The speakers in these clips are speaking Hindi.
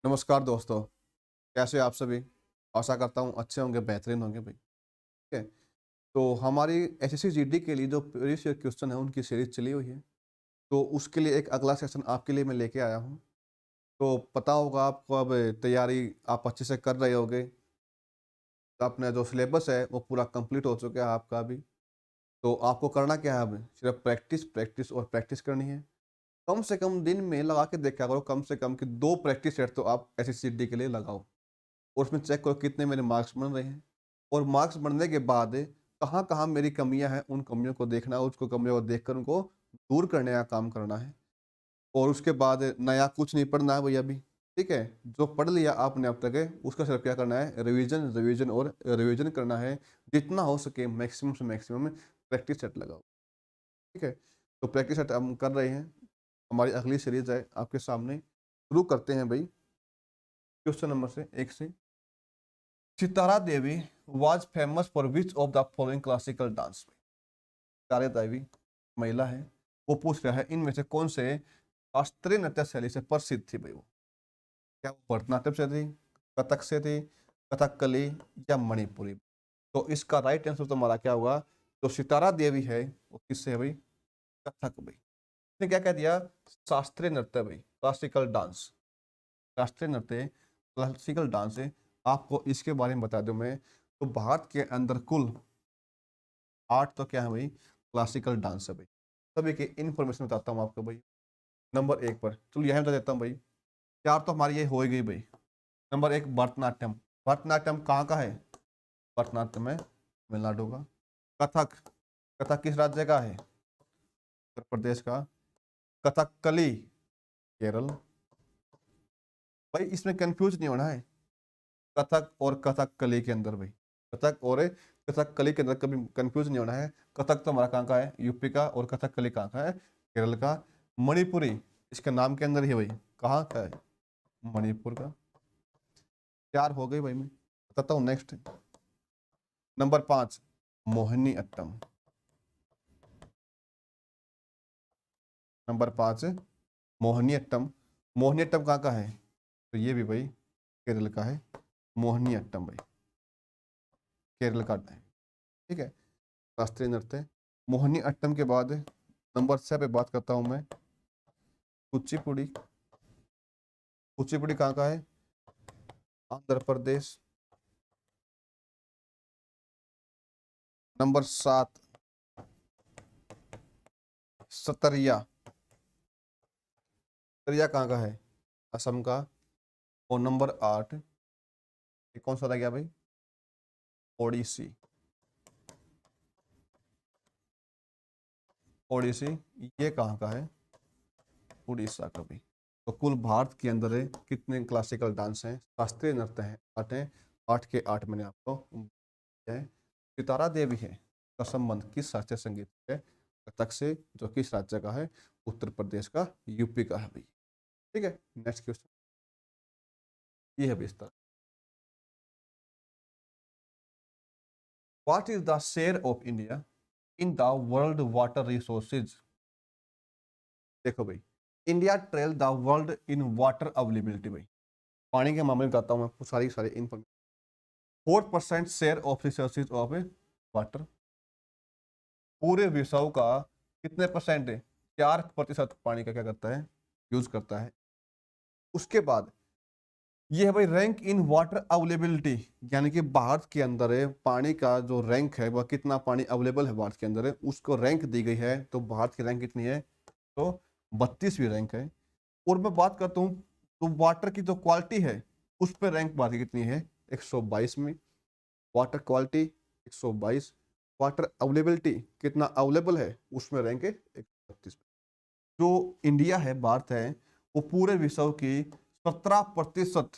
नमस्कार दोस्तों, कैसे हैं आप सभी? आशा करता हूँ अच्छे होंगे, बेहतरीन होंगे भाई, ठीक है? तो हमारी एसएससी जीडी के लिए जो प्रीवियस ईयर क्वेश्चन है उनकी सीरीज़ चली हुई है। तो उसके लिए एक अगला सेशन आपके लिए मैं लेके आया हूँ। तो पता होगा आपको, अब तैयारी आप अच्छे से कर रहे होंगे। तो अपना जो सिलेबस है वो पूरा कंप्लीट हो चुका है आपका अभी। तो आपको करना क्या है अब? सिर्फ प्रैक्टिस, प्रैक्टिस और प्रैक्टिस करनी है। कम से कम दिन में लगा के देखा करो, कम से कम कि 2 प्रैक्टिस सेट तो आप एसएससी जीडी के लिए लगाओ। और उसमें चेक करो कितने मेरे मार्क्स बन रहे हैं, और मार्क्स बनने के बाद कहाँ-कहाँ मेरी कमियाँ हैं, उन कमियों को देखना है, उसको कमियों को देखकर उनको दूर करने का काम करना है। और उसके बाद नया कुछ नहीं पढ़ना है भई अभी, ठीक है? जो पढ़ लिया आपने अब तक है, उसका सिर्फ क्या करना है, रिवीजन, रिवीजन और रिवीजन करना है। जितना हो सके मैक्सिमम से मैक्सिमम प्रैक्टिस सेट लगाओ, ठीक है? तो प्रैक्टिस सेट हम कर रहे हैं। हमारी अगली सीरीज़ है आपके सामने। शुरू करते हैं भई, क्वेश्चन नंबर से 1 से। Sitara Devi was famous for which of the following classical dance? Sitara Devi महिला है, वो पूछ रहा है इनमें से कौन से शास्त्रीय नृत्य शैली से प्रसिद्ध थी भाई वो? क्या वो भरतनाट्यम से थी, कथक से थी, कथकली या मणिपुरी? तो इसका राइट आंसर तो हमारा क्या होगा? जो सितारा देवी है वो किससे है भाई? कथक भाई। इसने क्या कह दिया? शास्त्रीय नृत्य भाई, क्लासिकल डांस। शास्त्रीय नृत्य, क्लासिकल डांस है। आपको इसके बारे में बता दूं मैं, तो भारत के अंदर कुल 8 तो क्या है भाई? क्लासिकल डांस है भाई। सभी की इन्फॉर्मेशन बताता हूँ आपको भाई। नंबर 1 पर चलो यही बता देता हूँ भाई। 4 तो हमारी ये हो ही गई भाई। नंबर 1 भरतनाट्यम। भरतनाट्यम कहाँ का है? भरतनाट्यम है तमिलनाडु का। कथक, कथक किस राज्य का है? उत्तर प्रदेश का। कथकली केरल। भाई इसमें कंफ्यूज नहीं होना है, कथक और कथकली के अंदर भाई। कथक और कथकली के अंदर कभी कंफ्यूज नहीं होना है। कथक तो हमारा कहाँ का है? यूपी का। और कथकली कहाँ का है? केरल का। मणिपुरी इसके नाम के अंदर ही है भाई। कहाँ का है? मणिपुर का। 4 हो गई भाई, मैं बताता हूँ next. Number 5 Mohiniyattam. Number 5 Mohiniyattam. Mohiniyattam कहाँ का है? तो ये भी भाई केरल का है। मोहिनी अट्टम भाई केरल का है, ठीक है? शास्त्रीय नृत्य मोहिनी अट्टम के बाद नंबर 6 पे बात करता हूँ मैं, कुचिपुड़ी। कुचिपुड़ी कहाँ का है? आंध्र प्रदेश। नंबर 7 सतरिया। सतरिया कहाँ का है? असम का। और नंबर 8 ये कौन सा रह गया भाई? ओडिसी। ओडिसी ये कहाँ का है? उड़ीसा का भी। तो कुल भारत के अंदर कितने क्लासिकल डांस हैं, शास्त्रीय नृत्य हैं? 8 हैं। 8 के 8 मैंने आपको दिया है। सितारा देवी है का संबंध किस शास्त्रीय संगीत से है? कथक से, जो किस राज्य का है? उत्तर प्रदेश का, यूपी का है भाई, ठीक है? नेक्स्ट क्वेश्चन ये है विस्तार। What is the share of India in the world water resources? देखो भाई, India trail the world in water availability भाई। पानी के मामले में बताता हूँ मैं सारी सारी information. 4% share of resources of water. पूरे विश्व का कितने परसेंट है? 4% पानी का क्या करता है? यूज करता है। उसके बाद ये है भाई रैंक इन वाटर अवेलेबिलिटी, यानी कि भारत के अंदर है पानी का जो रैंक है, वह कितना पानी अवेलेबल है भारत के अंदर है, उसको रैंक दी गई है। तो भारत की रैंक कितनी है? तो 32वीं रैंक है। और मैं बात करता हूँ तो वाटर की जो क्वालिटी है उस पर रैंक भारत की कितनी है? 122 में। Water quality 122। वाटर अवेलेबिलिटी कितना अवेलेबल है उसमें रैंक है 132 में। जो इंडिया है, भारत है, वो पूरे विश्व की 17%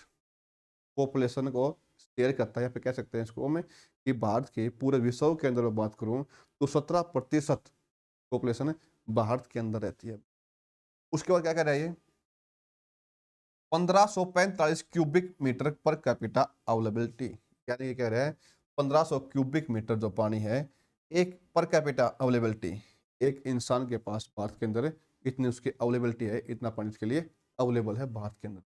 पॉपुलेशन को शेयर करता है, या फिर कह सकते हैं इसको में कि भारत के पूरे विश्व के अंदर मैं बात करूं तो 17% पॉपुलेशन भारत के अंदर रहती है। उसके बाद क्या कह रहा है ये? 1545 cubic metre per capita availability, यानी ये कह रहे हैं 1500 क्यूबिक मीटर जो पानी है, एक पर कैपिटा अवेलेबिलिटी, एक इंसान के पास भारत के अंदर इतनी उसकी अवेलेबिलिटी है, इतना पानी इसके लिए अवेलेबल है भारत के अंदर।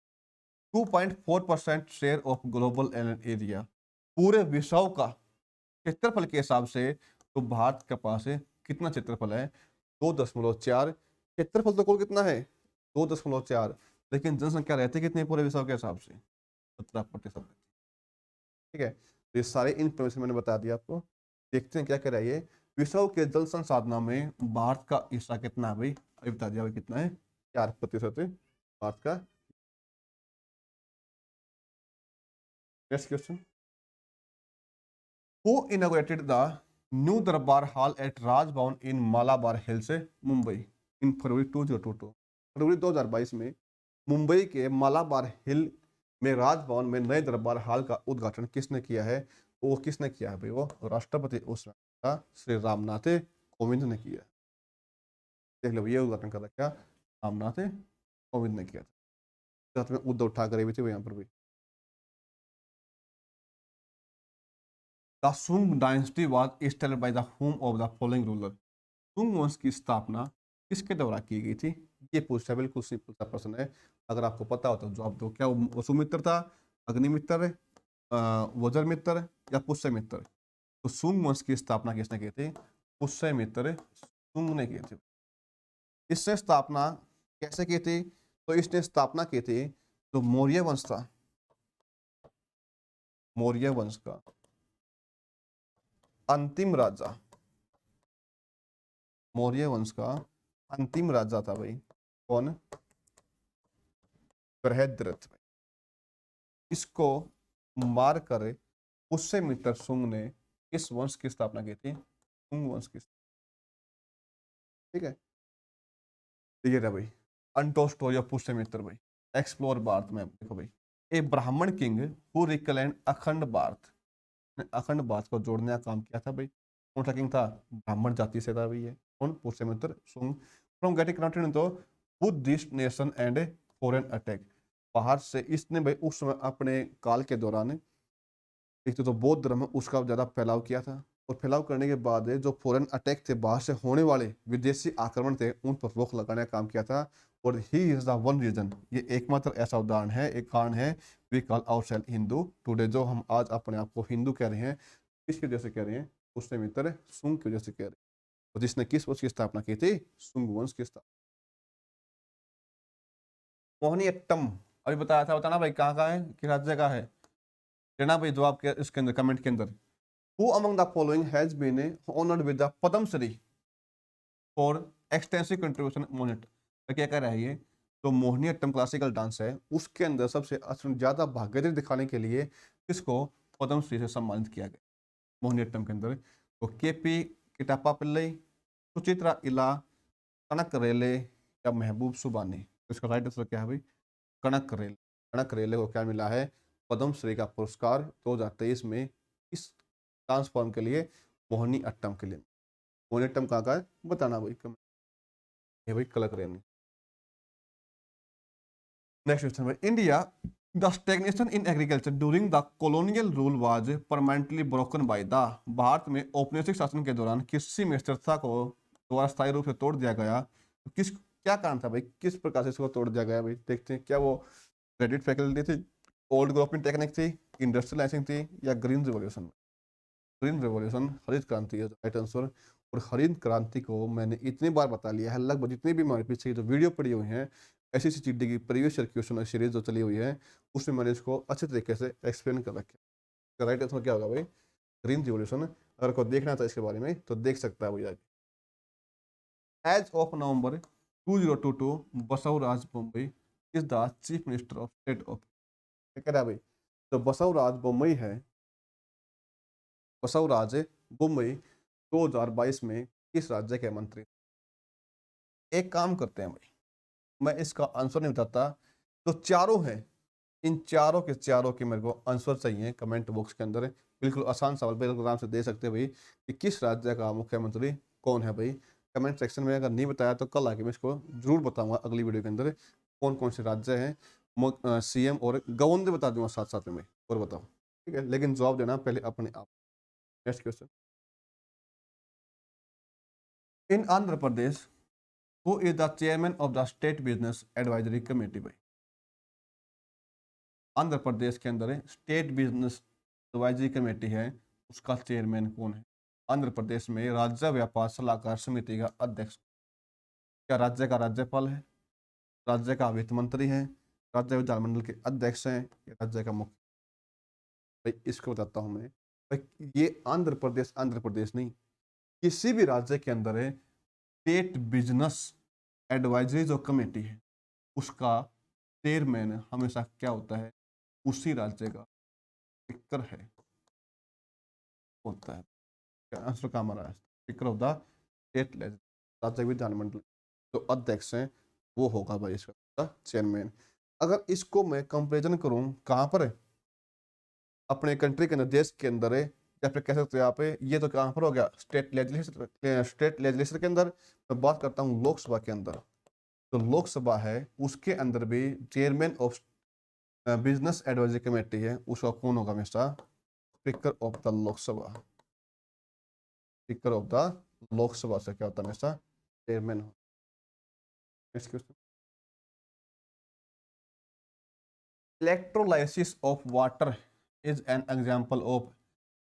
2.4% शेयर ऑफ ग्लोबल एरिया, पूरे विश्व का क्षेत्रफल के हिसाब से तो भारत के पास है कितना क्षेत्रफल है? 2.4। क्षेत्रफल तो कुल कितना है? 2.4, लेकिन जनसंख्या रहती कितनी पूरे विश्व के हिसाब से? 17%। ठीक है, तो ये सारे इंफॉर्मेशन मैंने बता दिया आपको। देखते हैं क्या कह रहा है ये। विश्व के जल संसाधनों में भारत का हिस्सा कितना है भाई? अभी बता दिया भाई कितना है, 4% है भारत का। Next question, who inaugurated the new दरबार हॉल एट राजभवन इन मालाबार हिल्स, मुंबई, इन फरवरी 2022? फरवरी 2022 में मुंबई के मालाबार हिल में राजभवन में नए दरबार हॉल का उद्घाटन किसने किया है? वो किसने किया है भाई? वो राष्ट्रपति उस समय का श्री रामनाथ कोविंद ने किया। देख लो, ये उद्घाटन कर रखा रामनाथ कोविंद ने किया था, साथ में उद्धव ठाकरे भी थे यहाँ पर भी। द सुंग dynasty was established by the home of the following ruler, सुंग वंश की स्थापना किसके द्वारा की गई थी? ये पूछा, बिल्कुल सिंपल सा प्रश्न है। अगर आपको पता हो तो जवाब दो। क्या वो सुमित्र था, अग्निमित्र, वज्रमित्र या पुष्यमित्र? तो सुंग वंश की स्थापना किसने की थी? पुष्यमित्र सुंग ने की थी। इसने स्थापना कैसे की थी? तो इसने स्थापना की थी जो मौर्य वंश था, मौर्य वंश का अंतिम राजा, मौर्य वंश का अंतिम राजा था भाई, कौन? बृहद्रथ। इसको मार कर पुष्यमित्र सुंग ने किस वंश की स्थापना की थी? सुंग वंश की। ठीक है, तो ये रहा भाई अनटोल्ड स्टोरी ऑफ पुष्यमित्र भाई। एक्सप्लोर भारत में देखो भाई, ए ब्राह्मण किंग हु रिक्लेम्ड अखंड भारत, अखंड भारत को जोड़ने का काम किया था भाई। कौन सा किंग था? ब्राह्मण जाति से था भाई ये। कौन? पुष्यमित्र सुंग। From getting connected into Buddhist nation and foreign attack, बाहर से इसने भाई उस समय अपने काल के दौरान एक तो बौद्ध धर्म है उसका ज्यादा फैलाव किया था, और फैलाव करने के बाद जो फॉरेन अटैक थे, बाहर से होने वाले विदेशी आक्रमण थे, उन पर रोक लगाने का काम किया था। और he is the one reason, ये एकमात्र ऐसा उदाहरण है, एक कारण है, we call ourself Hindu today, जो हम आज अपने आप को हिंदू कह रहे हैं। किसकी वजह से कह रहे हैं? उसने मित्र सुंग की वजह से कह रहे हैं। और जिसने किस वंश की स्थापना की थी? सुंग वंश की स्थापना। मोहिनीअट्टम अभी बताया था, बताना भाई कहाँ का है, किस राज्य का है? देना भाई जवाब के इसके अंदर, कमेंट के अंदर। Who among the following has been honored with the Padma Shri for extensive contribution on it? तो क्या कह रहा है ये? तो मोहिनीअट्टम क्लासिकल डांस है, उसके अंदर सबसे ज्यादा भागीदारी दिखाने के लिए किसको पद्म श्री से सम्मानित किया गया मोहिनीअट्टम के अंदर? तो केपी किटापा पिल्लई, सुचित्रा इला, कनक रेले या महबूब सुबानी? तो इसका राइट आंसर क्या है भाई? कनक रेले। कनक रेले को क्या मिला है? पद्म श्री का पुरस्कार 2023 में इस डांस फॉर्म के लिए, मोहिनी अट्टम के लिए। मोहिनी अट्टम कहाँ का है बताना भाई, कमेंट। ये भाई कलक रेनी। नेक्स्ट क्वेश्चन भाई, India the stagnation in agriculture during the colonial rule was permanently broken by the, Bharat में औपनिवेशिक शासन के दौरान कृषि में स्थिरता को द्वारा स्थायी रूप से तोड़ दिया गया। तो किस क्या कारण था भाई, किस प्रकार से इसको तोड़ दिया गया भाई? देखते हैं, क्या वो क्रेडिट फैकल्टी थी, ओल्ड ग्रोपिंग टेक्निक थी, इंडस्ट्रियलाइजिंग थी, या ग्रीन रिवॉल्यूशन? ग्रीन रेवोल्यूशन, हरित क्रांति है राइट आंसर। और हरित क्रांति को मैंने इतनी बार बता लिया है, लगभग जितनी भी हमारे पीछे की जो वीडियो पड़ी हुई हैं ऐसी सी चीटी की प्रीवियस ईयर क्वेश्चन सीरीज जो चली हुई है, उसमें मैंने इसको अच्छे तरीके से एक्सप्लेन कर रखा है। राइट आंसर क्या होगा भाई? Green revolution. अगर कोई देखना था इसके बारे में तो देख सकता है भैया। As of November 2022 Basavaraj Bommai is the chief minister of state of, क्या कह रहा है भाई? तो बसवराज बोम्मई है, बसवराज बोम्मई 2022 में किस राज्य के मंत्री? एक काम करते हैं भाई, मैं इसका आंसर नहीं बताता, तो चारों हैं, इन चारों के चारों के मेरे को आंसर चाहिए कमेंट बॉक्स के अंदर। बिल्कुल आसान सवाल, बिल्कुल आराम से दे सकते हैं भाई कि किस राज्य का मुख्यमंत्री कौन है भाई। कमेंट सेक्शन में अगर नहीं बताया तो कल आके मैं इसको जरूर बताऊंगा अगली वीडियो के अंदर, कौन कौन से राज्य हैं, सीएम और गवर्नर बता दूंगा साथ साथ में, और बताओ। ठीक है, लेकिन जवाब देना पहले अपने आप। Next question, in Andhra Pradesh who is the chairman of the estate business advisory committee भाई? आंध्र प्रदेश के अंदर है स्टेट बिजनेस एडवाइजरी कमेटी है, उसका चेयरमैन कौन है? आंध्र प्रदेश में राज्य व्यापार सलाहकार समिति का अध्यक्ष क्या राज्य का राज्यपाल है, राज्य का वित्त मंत्री है, राज्य विधानमंडल के अध्यक्ष हैं, या राज्य का मुख्य? भाई इसको बताता हूं मैं। भाई ये आंध्र प्रदेश नहीं, किसी भी राज्य के अंदर है स्टेट बिजनेस एडवाइजरी जो कमेटी है उसका चेयरमैन हमेशा क्या होता है? उसी राज्य का स्पीकर है होता है। क्या आंसर का हमारा स्पीकर ऑफ द स्टेट राज्य विधानमंडल जो अध्यक्ष हैं वो होगा भाई इसका चेयरमैन। अगर इसको मैं कंपेरिजन करूं कहां पर है? अपने कंट्री के अंदर, देश के अंदर है, या फिर कह सकते हो यहाँ पे, ये तो कहां पर हो गया? स्टेट लेजिस्लेचर के अंदर। मैं बात करता हूँ लोकसभा के अंदर। तो लोकसभा है उसके अंदर भी chairman of business advisory committee है, उसका कौन होगा हमेशा? Speaker of the Lok Sabha. Speaker of the Lok Sabha से क्या होता है हमेशा? चेयरमैन हो। Electrolysis of water is an example of.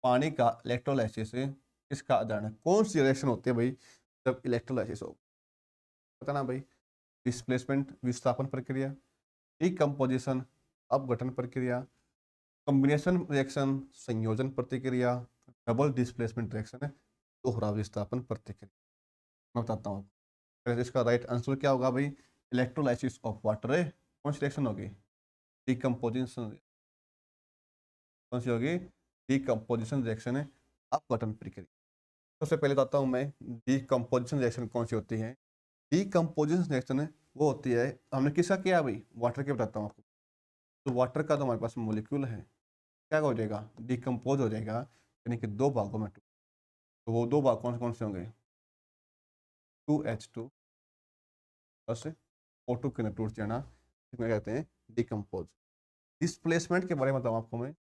पानी का इलेक्ट्रोलाइसिस किसका उदाहरण है? कौन सी रिएक्शन होती है भाई जब इलेक्ट्रोलाइसिस हो? पता ना भाई। डिस्प्लेसमेंट विस्थापन प्रक्रिया, डिकम्पोजिशन अपघटन प्रक्रिया, कॉम्बिनेशन रिएक्शन संयोजन प्रतिक्रिया, डबल डिस्प्लेसमेंट रिएक्शन है दोहरा विस्थापन प्रतिक्रिया। मैं बताता हूँ इसका राइट आंसर क्या होगा भाई? इलेक्ट्रोलाइसिस ऑफ वाटर है कौन सी रिएक्शन होगी? डिकम्पोजिशन। कौन सी होगी? डिकम्पोजिशन रिएक्शन है अपघटन प्रक्रिया। सबसे पहले बताता हूँ मैं डिकम्पोजिशन रिएक्शन कौन सी होती है। डिकम्पोजिशन रिएक्शन है वो होती है, हमने किसका किया भाई? वाटर के बताता हूँ आपको। तो वाटर का तो हमारे पास मोलिक्यूल है, क्या हो जाएगा? डिकम्पोज हो जाएगा, यानी कि दो भागों में। तो वो दो भाग कौन कौन से होंगे? 2H2 प्लस O2 के अंदर टूट जाना, इसमें कहते हैं डिकम्पोज। डिस्प्लेसमेंट के बारे में बताऊँ आपको मैं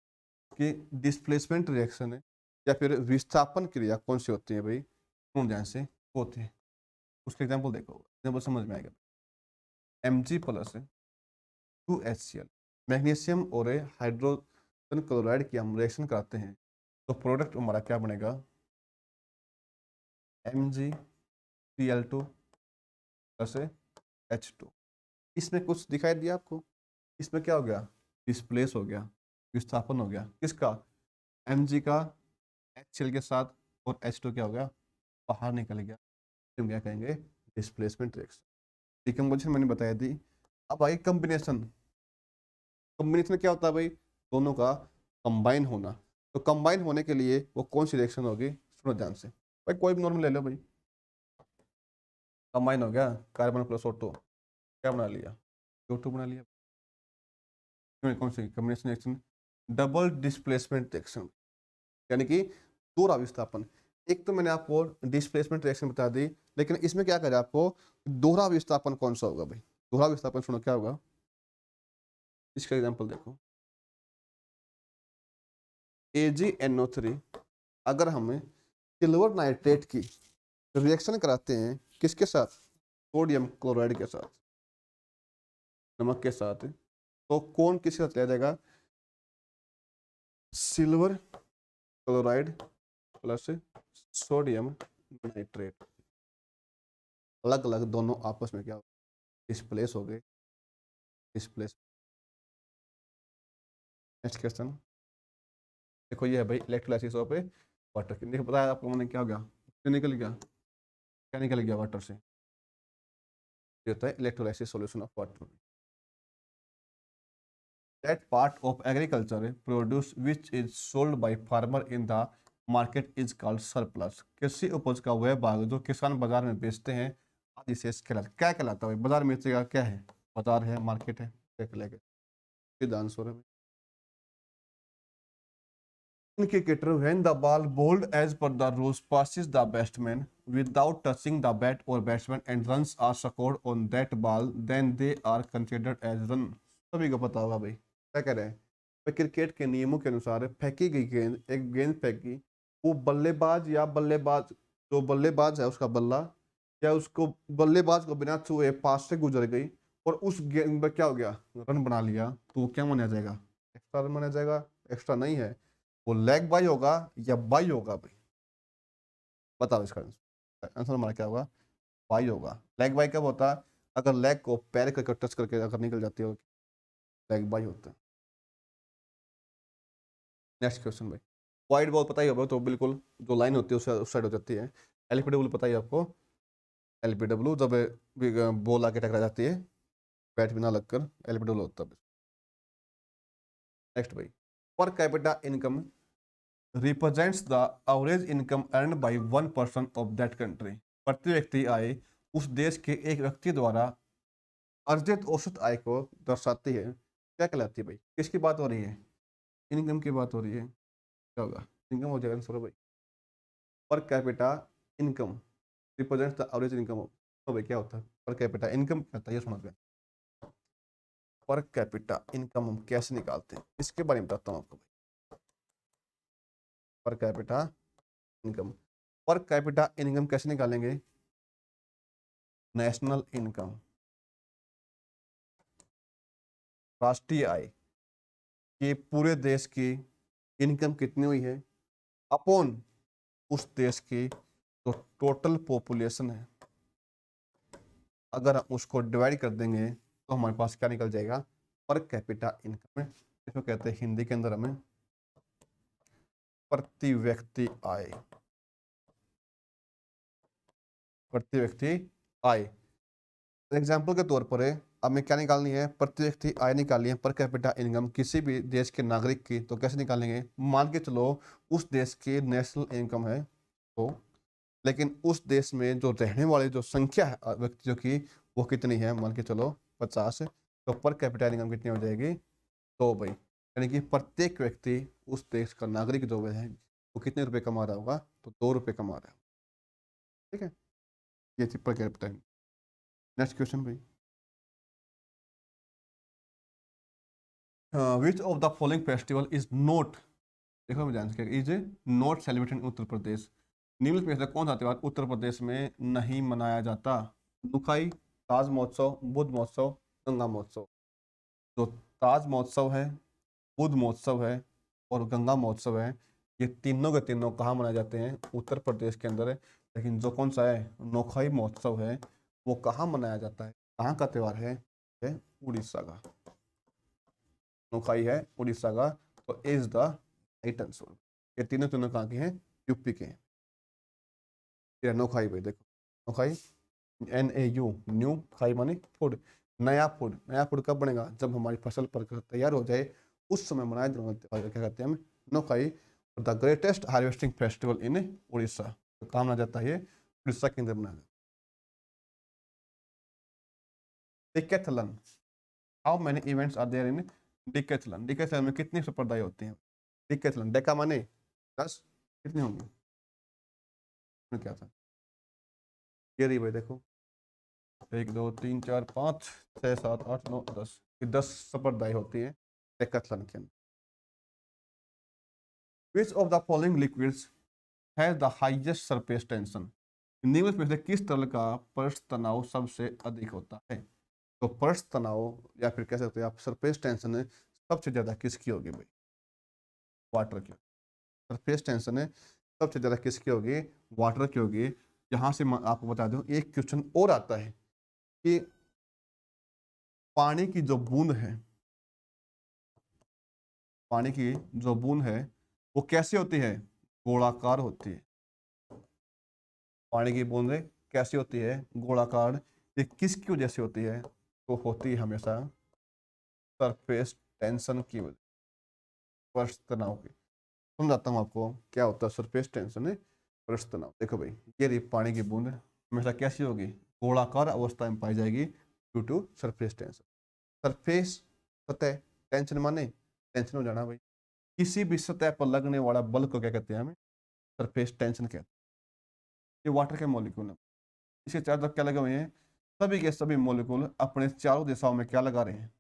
कि डिस्प्लेसमेंट रिएक्शन है या फिर विस्थापन क्रिया कौन सी होती है भाई? कौन ध्यान से होती है, उसके एग्जाम्पल देखो, एग्जाम्पल समझ में आएगा। Mg प्लस 2HCl मैग्नीशियम और हाइड्रोजन क्लोराइड की हम रिएक्शन कराते हैं तो प्रोडक्ट हमारा क्या बनेगा? MgCl2 plus H2। इसमें कुछ दिखाई दिया आपको? इसमें क्या हो गया? डिस्प्लेस हो गया, विस्थापन हो गया। किसका? Mg का HCl के साथ, और H2 क्या हो गया? बाहर निकल गया। हम क्या कहेंगे? Displacement reaction. डिकम्पोजिशन मैंने बताया थी। अब आई कॉम्बिनेशन। कॉम्बिनेशन क्या होता है भाई? दोनों का कंबाइन होना। तो कंबाइन होने के लिए वो कौन सी रिएक्शन होगी? सुनो ध्यान से भाई, कोई भी नॉर्मल ले लो भाई। कंबाइन हो गया, कार्बन प्लस O2 क्या बना लिया? O2 बना लिया। कौन सी combination reaction? Double displacement reaction, यानी कि दोहरा विस्थापन। एक तो मैंने आपको डिस्प्लेसमेंट रिएक्शन बता दी, लेकिन इसमें क्या करें आपको? दोहरा विस्थापन कौन सा होगा भाई? दोहरा विस्थापन सुनो क्या होगा, इसका एग्जांपल देखो। AgNO3 अगर हमें सिल्वर नाइट्रेट की रिएक्शन कराते हैं किसके साथ? सोडियम क्लोराइड के साथ, नमक के साथ, तो कौन किसके साथ लिया जाएगा? Silver chloride plus sodium nitrate. अलग अलग दोनों आपस में क्या डिस्प्लेस हो गए, डिस्प्लेस। नेक्स्ट क्वेश्चन देखो, ये है भाई इलेक्ट्रोलाइसिस ऑफ वाटर। देखो पता है आपको मैंने क्या हो गया? निकल गया, क्या निकल गया वाटर से? ये होता है electrolysis solution of water. That part of agriculture produce which is sold by farmer in the market is called surplus। कृषि उपज का वह भाग जो किसान बाजार में बेचते हैं अधिशेष कहलाता। क्या कहलाता है? बाजार में बेचेगा क्या है? बाजार है, मार्केट है, क्या कहलाएगा? सीधा आंसर है। In cricketer, when the ball bowled as per the rules passes the batsman without touching the bat or batsman and runs are scored on that ball, then they are considered as run। सभी को पता होगा भाई, क्या कह रहे हैं भाई? क्रिकेट के नियमों के अनुसार फेंकी गई गेंद, एक गेंद फेंकी, वो बल्लेबाज या बल्लेबाज, जो बल्लेबाज है उसका बल्ला या उसको बल्लेबाज को बिना छुए पास से गुजर गई और उस गेंद पर क्या हो गया? रन बना लिया, तो वो क्या माना जाएगा? एक्स्ट्रा माना जाएगा, एक्स्ट्रा नहीं है, वो लेग बाई होगा या बाई होगा भाई, बताओ इसका आंसर हमारा क्या होगा, बाई होगा। लेग बाई कब होता है, अगर लेग को पैर करके टच करके अगर निकल जाती है, लेग बाई होता है। नेक्स्ट क्वेश्चन भाई, वाइड बॉल पता ही होगा, तो बिल्कुल जो लाइन होती है उस साइड हो जाती है। एलपीडब्ल्यू पता ही है आपको, एलपीडब्ल्यू जब बॉल आके टकरा जाती है बैट भी ना लगकर, एलपीडब्ल्यू होता है। नेक्स्ट भाई, per capita income represents the average income earn by one person of that country. प्रति व्यक्ति आय उस देश के एक व्यक्ति द्वारा अर्जित औसत आय को दर्शाती है, क्या कहलाती है भाई, किसकी बात हो रही है, इनकम की बात हो रही है, क्या होगा, इनकम हो जाएगा आंसर भाई। Per capita income represents the average income of, तो भाई क्या होता है पर कैपिटा इनकम, क्या होता है ये समझ में। पर कैपिटा इनकम हम कैसे निकालते हैं इसके बारे में बताता हूँ आपको भाई। Per capita income, per capita income कैसे निकालेंगे, नेशनल इनकम, राष्ट्रीय आय, कि पूरे देश की इनकम कितनी हुई है अपॉन उस देश की जो टोटल पॉपुलेशन है, अगर हम उसको डिवाइड कर देंगे तो हमारे पास क्या निकल जाएगा, पर कैपिटा इनकम है। इसको कहते हैं हिंदी के अंदर हमें प्रति व्यक्ति आय, प्रति व्यक्ति आय। एग्जाम्पल के तौर पर है, अब हमें क्या निकालनी है, प्रति व्यक्ति आय निकालनी है, पर कैपिटा इनकम किसी भी देश के नागरिक की, तो कैसे निकालेंगे, मान के चलो उस देश की नेशनल इनकम है तो, लेकिन उस देश में जो रहने वाले जो संख्या है व्यक्तियों की वो कितनी है, मान के चलो 50, तो पर कैपिटा इनकम कितनी हो जाएगी, तो भाई यानी कि प्रत्येक व्यक्ति उस देश का नागरिक जो है वो कितने रुपए कमा रहा होगा, तो 2 रुपए कमा रहा है, ठीक है, ये थी पर कैपिटा। नेक्स्ट क्वेश्चन भाई, which of the following festival is not, देखो मैं ध्यान से, is not celebrated in Uttar Pradesh, निम्नलिखित में से कौन सा त्योहार उत्तर प्रदेश में नहीं मनाया जाता, नुखाई, ताज महोत्सव, बुद्ध महोत्सव, गंगा महोत्सव। जो ताज महोत्सव है, बुद्ध महोत्सव है और गंगा महोत्सव है, ये तीनों के तीनों कहाँ मनाए जाते हैं, उत्तर प्रदेश के अंदर है। लेकिन जो कौन सा है नोखाई महोत्सव है वो कहाँ मनाया जाता है, कहाँ का त्यौहार है उड़ीसा का, नोखाई है उड़ीसा का, तो इज द राइट आंसर। ये तीनों तीनों कहाँ के हैं, यूपी के हैं। ये नोखाई भाई देखो, नोखाई NAU, न्यू, खाई माने फूड, नया फूड, नया फूड कब बनेगा, जब हमारी फसल पर तैयार हो जाए उस समय मनाया जाने वाला त्योहार क्या कहते हैं हमें, Nuakhai. The greatest harvesting festival in Orissa, तो कहाँ मनाया जाता है ये, उड़ीसा के अंदर मनाया जाता है। Decathlon, how many events are there in decathlon, decathlon में कितनी स्पर्धाएं होती हैं, डिकैथलन, डेका माने 10, कितनी होंगी, क्या था, ये रही भाई देखो, 1 2 3 4 5 6 7 8 9 10, ये 10 स्पर्धाएं होती हैं डेकाथलन के अंदर। Which of the following liquids has the highest surface tension, निम्नलिखित में से किस तरल का पृष्ठ तनाव सबसे अधिक होता है, तो पृष्ठ तनाव या फिर कह सकते हैं आप सरफेस टेंशन है सबसे ज्यादा किसकी होगी भाई, वाटर की। सरफेस टेंशन है सबसे ज्यादा किसकी होगी, वाटर की होगी। यहाँ से मैं आपको बता दूं एक क्वेश्चन और आता है कि पानी की जो बूंद है, पानी की जो बूंद है वो कैसी होती है, गोलाकार होती है, पानी की बूंदें कैसी होती है, गोलाकार। ये किसकी वजह से होती है, तो होती है हमेशा सरफेस टेंशन की वजह, पृष्ठ तनाव की। समझाता हूँ आपको क्या होता है सरफेस टेंशन है, पृष्ठ तनाव। देखो भाई ये रही पानी की बूंद हमेशा कैसी होगी, गोलाकार अवस्था में पाई जाएगी due to surface tension. Surface सतह, टेंशन माने टेंशन हो जाना भाई, किसी भी सतह पर लगने वाला बल को क्या कहते हैं हमें, सरफेस टेंशन कहते हैं। ये वाटर के मॉलिक्यूल है, इसके चारों तरफ क्या लगे हुए हैं, सभी के सभी मॉलिक्यूल अपने चारों दिशाओं में क्या लगा रहे हैं,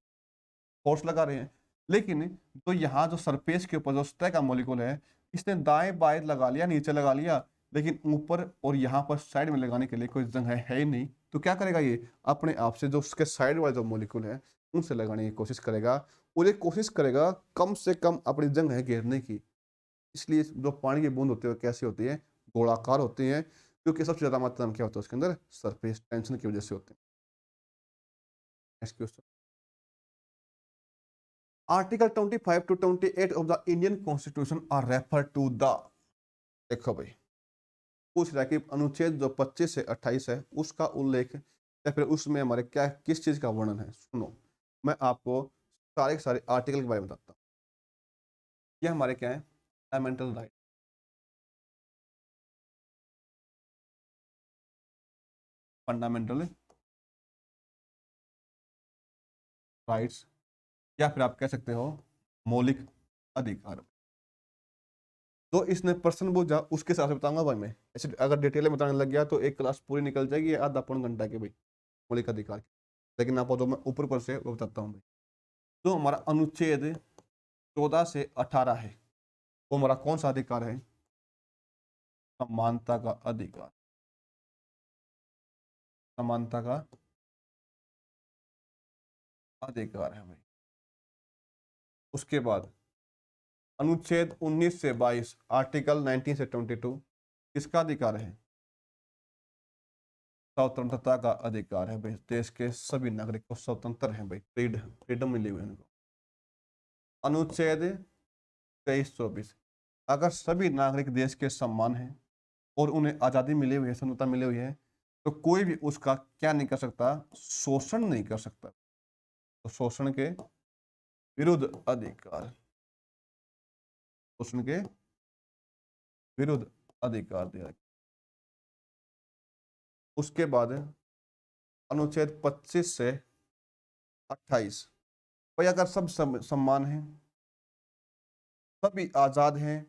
फोर्स लगा रहे हैं। लेकिन तो यहाँ जो सरफेस के ऊपर जो सतह का मॉलिक्यूल है इसने दाएं बाएं लगा लिया, नीचे लगा लिया, लेकिन ऊपर और यहाँ पर साइड में लगाने के लिए कोई जगह है ही नहीं, तो क्या करेगा ये अपने आप से जो उसके साइड वाले जो मॉलिक्यूल है उनसे लगाने की कोशिश करेगा और ये कोशिश करेगा कम से कम अपनी जगह घेरने की। इसलिए जो पानी की बूंद होती है वो कैसी होती है, गोलाकार होती है, क्योंकि सबसे ज्यादा मात्रा में क्या होता है उसके अंदर, सरफेस टेंशन की वजह से होते हैं। Next question, article 25 to 28 of the Indian constitution are refer to the, देखो भाई पूछ रहा है कि अनुच्छेद जो 25 से 28 है उसका उल्लेख या फिर उसमें हमारे क्या किस चीज का वर्णन है। सुनो, मैं आपको सारे के सारे आर्टिकल के बारे में बताता हूँ। ये हमारे क्या है, फंडामेंटल राइट, फंडामेंटल राइट्स, या फिर आप कह सकते हो मौलिक अधिकार। तो इसने प्रश्न पूछा उसके हिसाब से बताऊंगा भाई मैं, ऐसे अगर डिटेल में बताने लग गया तो एक क्लास पूरी निकल जाएगी आधा पौन घंटा की भाई मौलिक अधिकार की। लेकिन आपको तो मैं ऊपर ऊपर से वो बताता हूँ भाई। तो हमारा अनुच्छेद 14 से 18 है, वो हमारा कौन सा अधिकार है, समानता का अधिकार, समानता का अधिकार है भाई। उसके बाद अनुच्छेद 19 से 22, आर्टिकल 19 से 22 किसका अधिकार है, स्वतंत्रता का अधिकार है भाई। देश के सभी नागरिक को स्वतंत्र है भाई, फ्रीडम मिली हुई है उनको। अनुच्छेद 23-24, अगर सभी नागरिक देश के समान हैं और उन्हें आज़ादी मिली हुई है, स्वतंत्रता मिली हुई है, तो कोई भी उसका क्या नहीं कर सकता, शोषण नहीं कर सकता। तो शोषण के विरुद्ध अधिकार, शोषण के विरुद्ध अधिकार दिया। उसके बाद अनुच्छेद 25 से 28, भाई अगर सब सम्मान है, सभी आजाद हैं,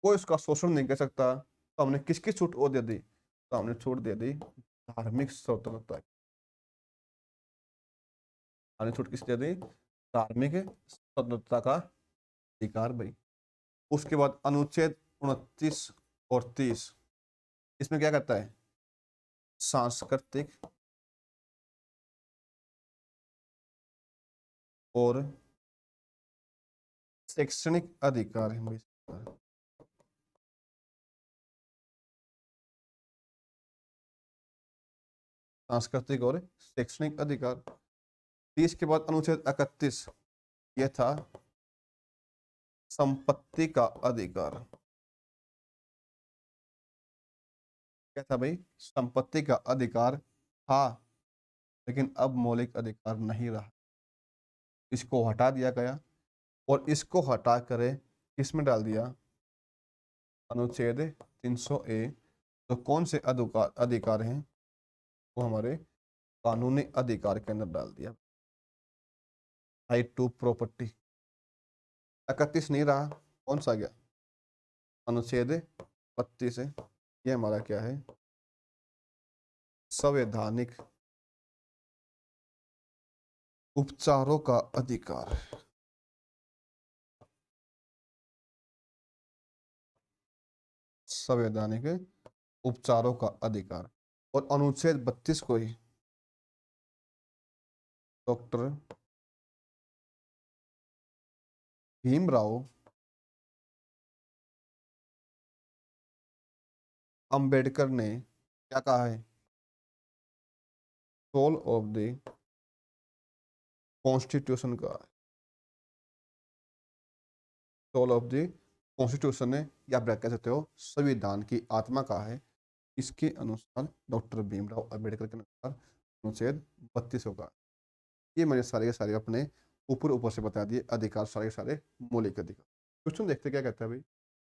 कोई उसका शोषण नहीं कर सकता, तो हमने किसकी छूट वो दे दी, तो हमने छूट दे दी धार्मिक स्वतंत्रता। हमने छूट किस दे दी, धार्मिक स्वतंत्रता का अधिकार भाई। उसके बाद अनुच्छेद 29 और 30, इसमें क्या कहता है, सांस्कृतिक और शैक्षणिक अधिकार है भाई। सांस्कृतिक और शैक्षणिक अधिकार। 30 के बाद अनुच्छेद 31, यह था संपत्ति का अधिकार। क्या था भाई, संपत्ति का अधिकार था, लेकिन अब मौलिक अधिकार नहीं रहा, इसको हटा दिया गया। और इसको हटा कर किसमें डाल दिया, अनुच्छेद 300A। तो कौन से अधिकार अधिकार हैं, वो हमारे कानूनी अधिकार के अंदर डाल दिया, राइट टू प्रॉपर्टी। 31 नहीं रहा, कौन सा गया, अनुच्छेद 32 है, ये हमारा क्या है, संवैधानिक उपचारों का अधिकार, संवैधानिक उपचारों का अधिकार। और अनुच्छेद 32 को ही डॉक्टर भीमराव अंबेडकर ने क्या कहा है, सोल ऑफ द कॉन्स्टिट्यूशन का, सोल ऑफ द कॉन्स्टिट्यूशन है, या आप कह सकते हो संविधान की आत्मा का है। इसके अनुसार डॉक्टर भीमराव अंबेडकर के अनुसार अनुच्छेद 32 का। ये मैंने सारे के सारे अपने ऊपर ऊपर से बता दिए अधिकार, सारे के सारे मौलिक अधिकार। क्वेश्चन देखते क्या कहता है भाई,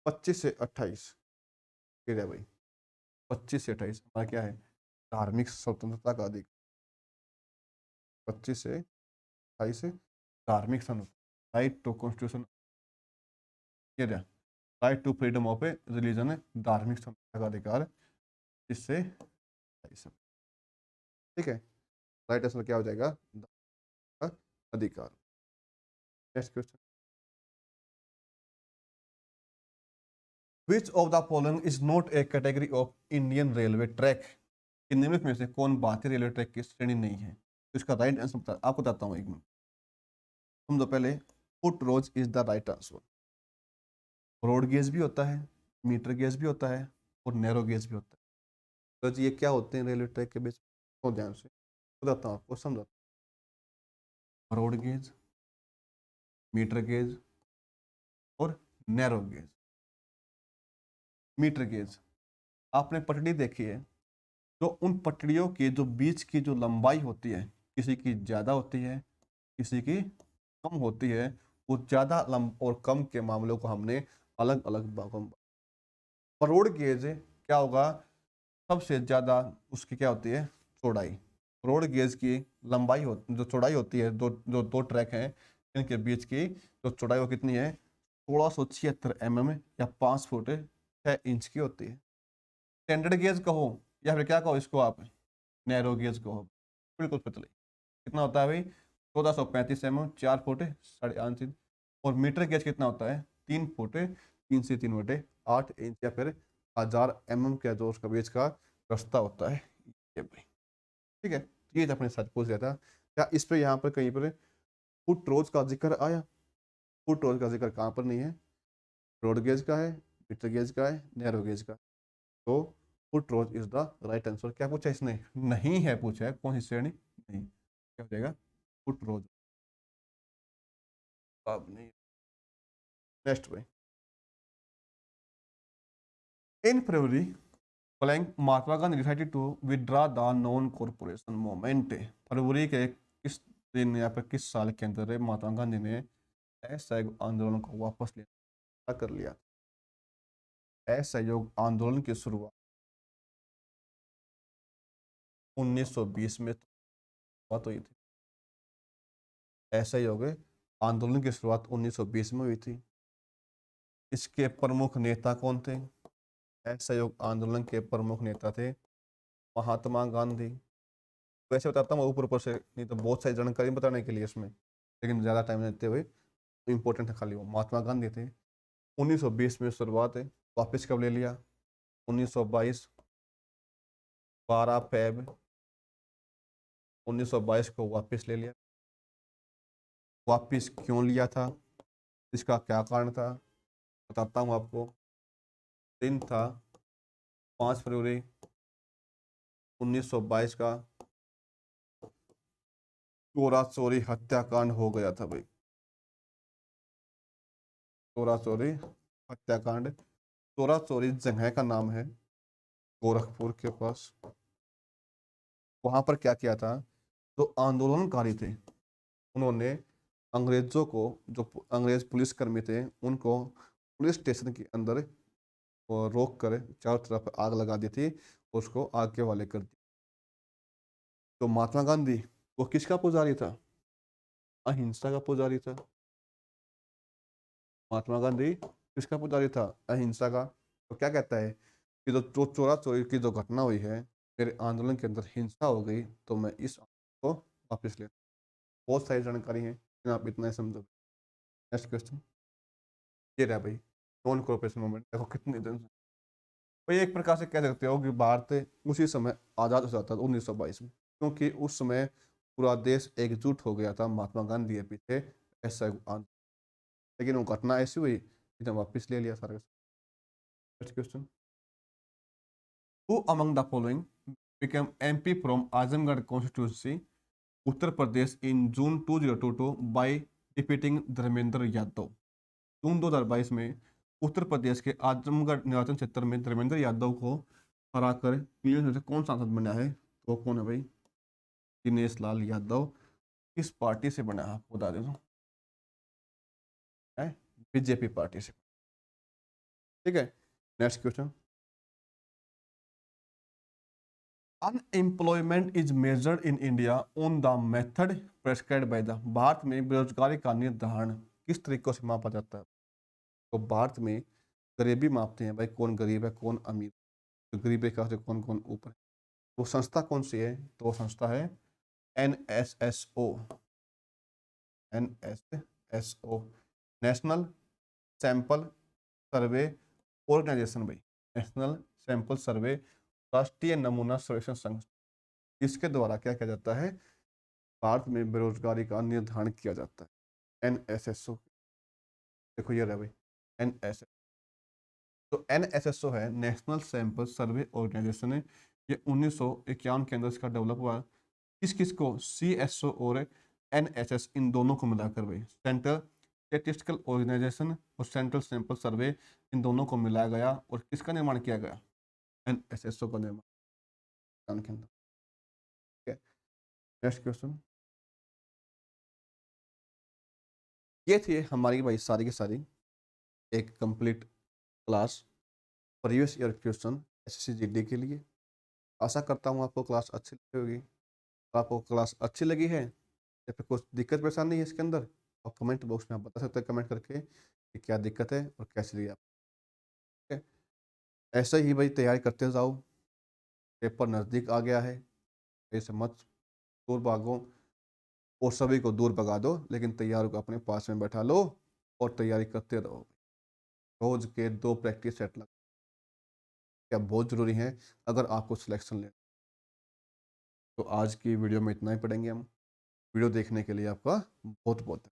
25 से 28 है भाई, 25 से 28 हमारा क्या है, धार्मिक स्वतंत्रता का अधिकार। 25 से 28 धार्मिक स्वतंत्रता, right to constitution, right to freedom of a religion है, धार्मिक स्वतंत्रता का अधिकार, इससे ठीक है। राइट आंसर क्या हो जाएगा, अधिकार। Next question, which of the following is not A category of Indian railway track, निम्नलिखित में से कौन भारतीय रेलवे ट्रैक की श्रेणी नहीं है। तो इसका राइट आंसर आपको बताता हूँ एक मिनट। समझो पहले, foot rose is the right answer. Broad gauge भी होता है, मीटर गेज भी होता है, और नैरो गेज भी होता है। तो जी ये क्या होते हैं रेलवे ट्रैक के बीच? तो ध्यान से बताता हूँ आपको, समझो। ब्रॉड गेज, मीटर गेज और नैरो गेज। मीटर गेज, आपने पटड़ी देखी है, तो उन पटड़ियों के जो बीच की जो लंबाई होती है, किसी की ज़्यादा होती है, किसी की कम होती है। वो ज़्यादा लंब और कम के मामलों को हमने अलग अलग भागों में। ब्रॉड गेज क्या होगा? सबसे ज़्यादा उसकी क्या होती है? चौड़ाई। ब्रॉड गेज की लंबाई हो, जो चौड़ाई होती है, दो ट्रैक हैं, इनके बीच की जो चौड़ाई वो कितनी है? 1676 mm या 5 फुट 6 इंच की होती है। स्टैंडर्ड गेज कहो या फिर क्या कहो इसको आप, नैरो गेज कहो, बिल्कुल पतली। कितना होता है भाई? 1435 mm, 4 फुट 8.5 इंच। और मीटर गेज कितना होता है? 3 फुट 3 से 3 बटे 8 इंच या फिर 1000 mm का जो उसका बीच का रास्ता होता है ये भाई। ठीक है, ये तो अपने साथ पूछ लिया था। क्या इस पे यहाँ पर कहीं पर फुट रोज का जिक्र आया? फुट रोज का जिक्र कहाँ पर नहीं है? ब्रॉड गेज का है, मीटर गेज का है, नैरो गेज का। तो foot rose is the right answer. क्या पूछा इसने? नहीं है पूछा है, कौन सी श्रेणी? नहीं, क्या हो जाएगा? फुट रोज। अब नहीं। नेक्स्ट भाई, in February blank Mahatma Gandhi decided to withdraw the non corporation movement. फरवरी के किस दिन या फिर किस साल के अंदर महात्मा गांधी ने असहयोग आंदोलन को वापस लेना कर लिया? असहयोग आंदोलन की शुरुआत 1920 में बात हुई थी। असहयोग आंदोलन की शुरुआत 1920 में हुई थी। इसके प्रमुख नेता कौन थे? असहयोग आंदोलन के प्रमुख नेता थे महात्मा गांधी। वैसे बताता हूँ ऊपर ऊपर से, नहीं तो बहुत सारी जानकारी बताने के लिए इसमें, लेकिन ज़्यादा टाइम देते हुए इंपॉर्टेंट है खाली वो। महात्मा गांधी थे। 1920 में शुरुआत है, वापस कब ले लिया? 1922 12 फरवरी 1922 को वापस ले लिया। वापस क्यों लिया था? इसका क्या कारण था? बताता हूँ आपको। दिन था 5 फरवरी 1922 का, चोरा चोरी हत्याकांड हो गया था भाई। चोरा चोरी हत्याकांड। चोरा चोरी जगह का नाम है, गोरखपुर के पास। वहां पर क्या किया था? जो आंदोलनकारी थे उन्होंने अंग्रेजों को, जो अंग्रेज पुलिसकर्मी थे, उनको पुलिस स्टेशन के अंदर वो रोक कर चारों तरफ आग लगा दी थी, उसको आग के हवाले कर दिया। तो महात्मा गांधी वो किसका पुजारी था? अहिंसा का पुजारी था। महात्मा गांधी किसका पुजारी था? अहिंसा का। तो क्या कहता है कि जो चोरा चोरी की जो घटना हुई है, मेरे आंदोलन के अंदर हिंसा हो गई, तो मैं इस को वापस लेता हूं। बहुत सारी जानकारी है, लेकिन आप इतना ही समझो। नेक्स्ट क्वेश्चन ये रहा भाई, नॉन कॉर्पोरेशन मूवमेंट देखो कितने दिन से। भाई एक प्रकार से कह सकते हो कि भारत उसी समय आज़ाद हो जाता था 1922 में, क्योंकि उस समय पूरा देश एकजुट हो गया था महात्मा गांधी के पीछे। ऐसा आंदोलन, लेकिन वो घटना ऐसी हुई कि वापस ले लिया सारा। Next question, who among the following became MP from Azamgarh constituency Uttar Pradesh in June 2022 by defeating Dharmendra Yadav? जून 2022 में उत्तर प्रदेश के आजमगढ़ निर्वाचन क्षेत्र में धर्मेंद्र यादव को हराकर पीएम में से कौन सांसद बना है? तो कौन है भाई? दिनेश लाल यादव। किस पार्टी से बना है आपको बता देता हूँ, है बीजेपी पार्टी से। ठीक है, next question, unemployment is measured in India on the method prescribed by the. Bharat में बेरोजगारी का निर्धारण किस तरीके से मापा जाता है? तो भारत में गरीबी मापते हैं भाई, कौन गरीब है कौन अमीर, तो गरीब रेखा से कौन कौन ऊपर है। वो संस्था कौन सी है? तो वो संस्था है NSSO। NSSO, national sample survey organisation भाई। नेशनल सैंपल सर्वे, राष्ट्रीय नमूना सर्वेक्षण संघ। इसके द्वारा क्या किया जाता है? भारत में बेरोजगारी का निर्धारण किया जाता है। NSSO, देखो ये रहा भाई NSSO। तो NSSO है, नेशनल सैंपल सर्वे ऑर्गेनाइजेशन है। ये 1951 के अंदर इसका डेवलप हुआ। किस किस को, CSO और NSS, इन दोनों को मिलाकर भाई, सेंट्रल स्टेटिस्टिकल ऑर्गेनाइजेशन और सेंट्रल सैंपल सर्वे, इन दोनों को मिलाया गया और किसका निर्माण किया गया, NSSO का निर्माण के अंदर। ठीक है, नेक्स्ट क्वेश्चन। ये थी हमारी भाई सारी की सारी एक complete class previous year question SSC GD के लिए। आशा करता हूँ आपको क्लास अच्छी लगी होगी। आपको क्लास अच्छी लगी है या फिर कुछ दिक्कत परेशानी है इसके अंदर, और कमेंट बॉक्स में आप बता सकते हैं कमेंट करके कि क्या दिक्कत है और कैसे लिए आप। ठीक है, ऐसे ही भाई तैयारी करते जाओ, पेपर नज़दीक आ गया है, ऐसे मत दूर भागो और सभी को दूर भगा दो, लेकिन तैयार को अपने पास में बैठा लो और तैयारी करते रहो। रोज के 2 प्रैक्टिस सेट लगा, क्या बहुत ज़रूरी है अगर आपको सिलेक्शन ले। तो आज की वीडियो में इतना ही पढ़ेंगे हम। वीडियो देखने के लिए आपका बहुत बहुत